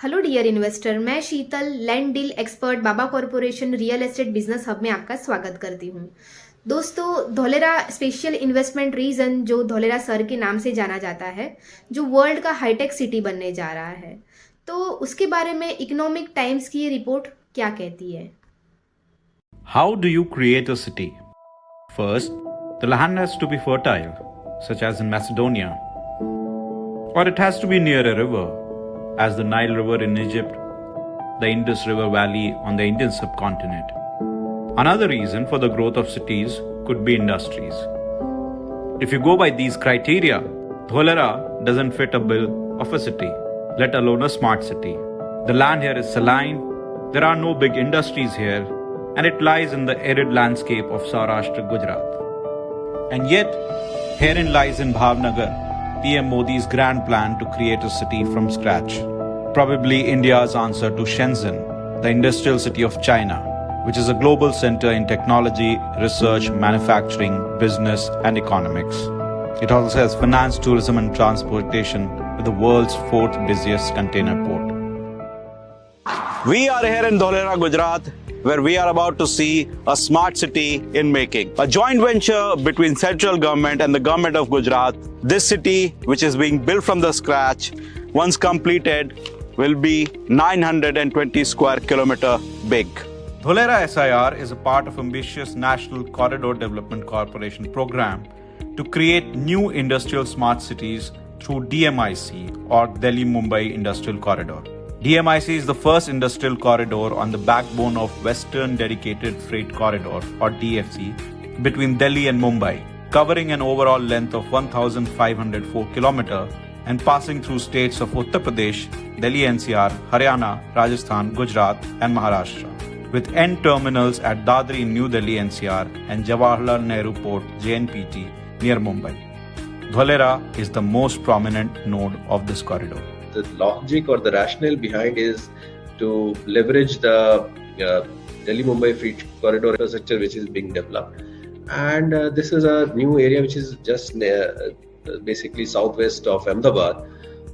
Hello dear investor, मैं Sheetal land deal expert Baba corporation real estate business hub में आपका स्वागत करती हूँ। दोस्तों, धोलेरा स्पेशल इन्वेस्टमेंट रीजन जो धोलेरा सर के नाम से जाना जाता है, जो वर्ल्ड का हाईटेक सिटी बनने जा रहा है, तो उसके बारे में इकोनॉमिक टाइम्स की ये रिपोर्ट क्या कहती है? How do you create a city? First, the land has to be fertile, such as in Macedonia, or it has to be near a river, as the Nile River in Egypt, the Indus River Valley on the Indian subcontinent. Another reason for the growth of cities could be industries. If you go by these criteria, Dholera doesn't fit a bill of a city, let alone a smart city. The land here is saline, there are no big industries here, and it lies in the arid landscape of Saurashtra, Gujarat. And yet, herein lies in Bhavnagar, PM Modi's grand plan to create a city from scratch. Probably India's answer to Shenzhen, the industrial city of China, which is a global center in technology, research, manufacturing, business, and economics. It also has finance, tourism, and transportation with the world's fourth busiest container port. We are here in Dholera, Gujarat, where we are about to see a smart city in making. A joint venture between central government and the government of Gujarat. This city, which is being built from the scratch, once completed, will be 920 square kilometer big. Dholera SIR is a part of ambitious National Corridor Development Corporation program to create new industrial smart cities through DMIC or Delhi-Mumbai Industrial Corridor. DMIC is the first industrial corridor on the backbone of Western Dedicated Freight Corridor or DFC between Delhi and Mumbai, covering an overall length of 1,504 km and passing through states of Uttar Pradesh, Delhi NCR, Haryana, Rajasthan, Gujarat and Maharashtra, with end terminals at Dadri in New Delhi NCR and Jawaharlal Nehru Port JNPT near Mumbai. Dholera is the most prominent node of this corridor. The logic or the rationale behind is to leverage the Delhi-Mumbai Freight Corridor infrastructure which is being developed. And this is a new area which is just basically southwest of Ahmedabad.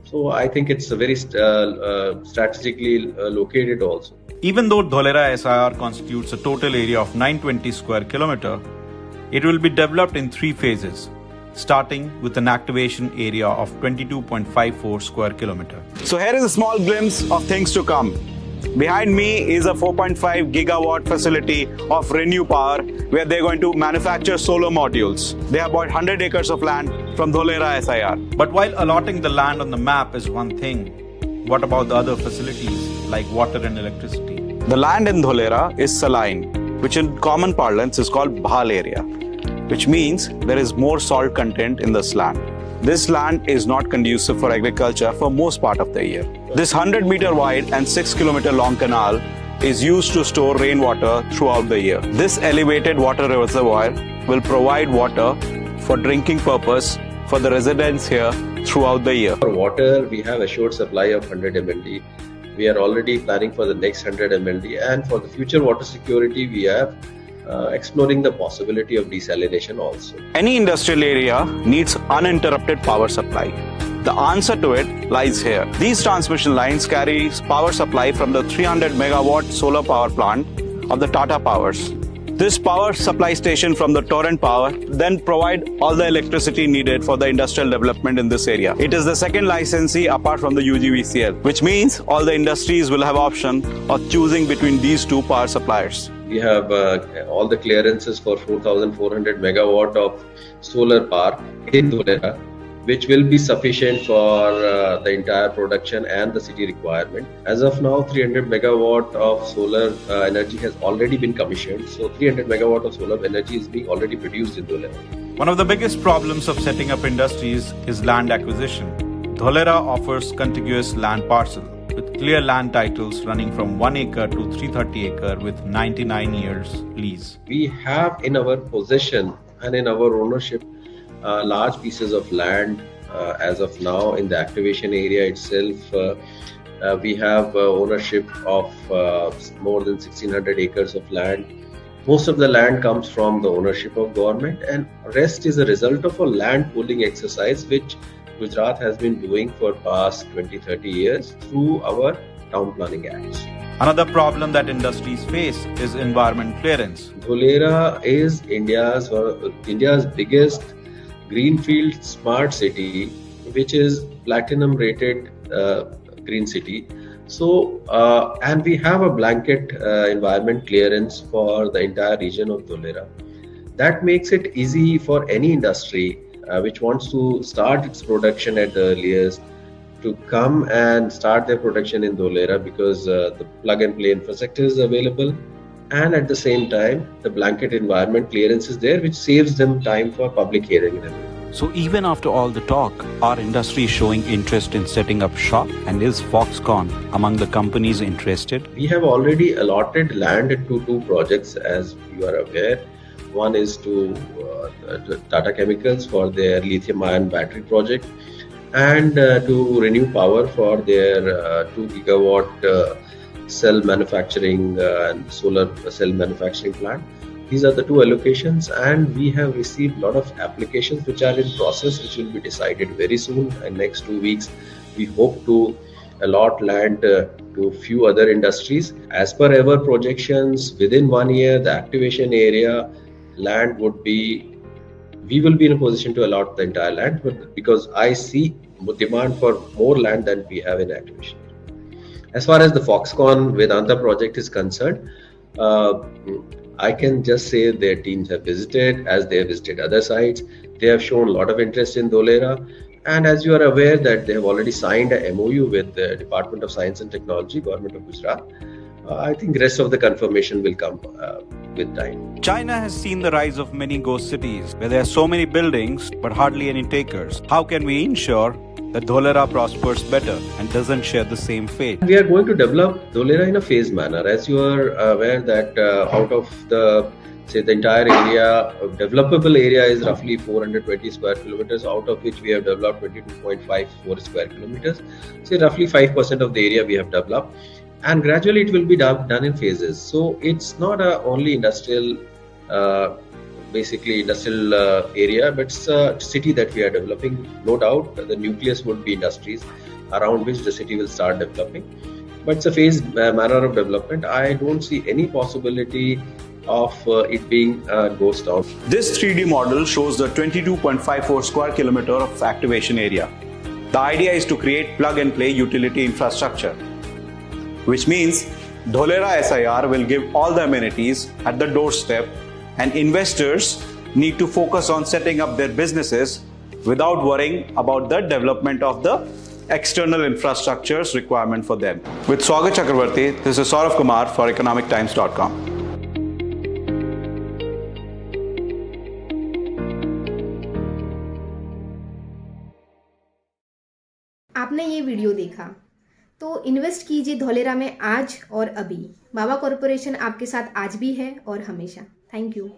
So I think it's a very strategically located also. Even though Dholera SIR constitutes a total area of 920 square kilometer, it will be developed in three phases, starting with an activation area of 22.54 square kilometer. So here is a small glimpse of things to come. Behind me is a 4.5 gigawatt facility of Renew Power where they're going to manufacture solar modules. They have about 100 acres of land from Dholera SIR. But while allotting the land on the map is one thing, what about the other facilities like water and electricity? The land in Dholera is saline, which in common parlance is called Bhal area, which means there is more salt content in this land. This land is not conducive for agriculture for most part of the year. This 100-meter wide and 6-kilometer long canal is used to store rainwater throughout the year. This elevated water reservoir will provide water for drinking purpose for the residents here throughout the year. For water, we have assured supply of 100 MLD. We are already planning for the next 100 MLD, and for the future water security, we have exploring the possibility of desalination also. Any industrial area needs uninterrupted power supply. The answer to it lies here. These transmission lines carry power supply from the 300 megawatt solar power plant of the Tata Powers. This power supply station from the Torrent Power then provide all the electricity needed for the industrial development in this area. It is the second licensee apart from the UGVCL, which means all the industries will have option of choosing between these two power suppliers. We have all the clearances for 4,400 megawatt of solar power in Dholera, which will be sufficient for the entire production and the city requirement. As of now, 300 megawatt of solar energy has already been commissioned. So 300 megawatt of solar energy is being already produced in Dholera. One of the biggest problems of setting up industries is land acquisition. Dholera offers contiguous land parcel with clear land titles running from 1 acre to 330 acre with 99 years lease. We have in our possession and in our ownership large pieces of land as of now in the activation area itself. We have ownership of more than 1600 acres of land. Most of the land comes from the ownership of government, and rest is a result of a land pooling exercise which Gujarat has been doing for past 20-30 years through our town planning acts. Another problem that industries face is environment clearance. Dholera is India's biggest greenfield smart city, which is platinum rated green city. So, and we have a blanket environment clearance for the entire region of Dholera. That makes it easy for any industry which wants to start its production at the earliest to come and start their production in Dholera, because the plug and play infrastructure is available, and at the same time the blanket environment clearance is there, which saves them time for public hearing and everything. So even after all the talk, our industry is showing interest in setting up shop, and is Foxconn among the companies interested? We have already allotted land to two projects, as you are aware. One is to Tata Chemicals for their lithium-ion battery project, and to Renew Power for their 2 gigawatt cell manufacturing and solar cell manufacturing plant. These are the two allocations, and we have received a lot of applications which are in process, which will be decided very soon. In next 2 weeks, we hope to allot land to few other industries. As per our projections, within 1 year, the activation area land we will be in a position to allot the entire land, but because I see demand for more land than we have in activation. As far as the Foxconn Vedanta project is concerned, I can just say their teams have visited, as they have visited other sites. They have shown a lot of interest in Dholera, and as you are aware that they have already signed a MOU with the Department of Science and Technology, Government of Gujarat. I think the rest of the confirmation will come with time. China has seen the rise of mini ghost cities where there are so many buildings but hardly any takers. How can we ensure that Dholera prospers better and doesn't share the same fate? We are going to develop Dholera in a phased manner. As you are aware that out of the entire area, developable area is roughly 420 square kilometers, out of which we have developed 22.54 square kilometers. Say roughly 5% of the area we have developed, and gradually it will be done in phases. So it's not only industrial area, but it's a city that we are developing. No doubt the nucleus would be industries around which the city will start developing, but it's a phased manner of development. I don't see any possibility of it being a ghost town. This 3D model shows the 22.54 square kilometer of activation area. The idea is to create plug and play utility infrastructure, which means Dholera SIR will give all the amenities at the doorstep, and investors need to focus on setting up their businesses without worrying about the development of the external infrastructures requirement for them. With Swagat Chakravarti, this is Saurav Kumar for economictimes.com. आपने ये video देखा तो invest कीजिए धोलेरा में आज और अभी। बाबा corporation आपके साथ आज भी है और हमेशा। Thank you.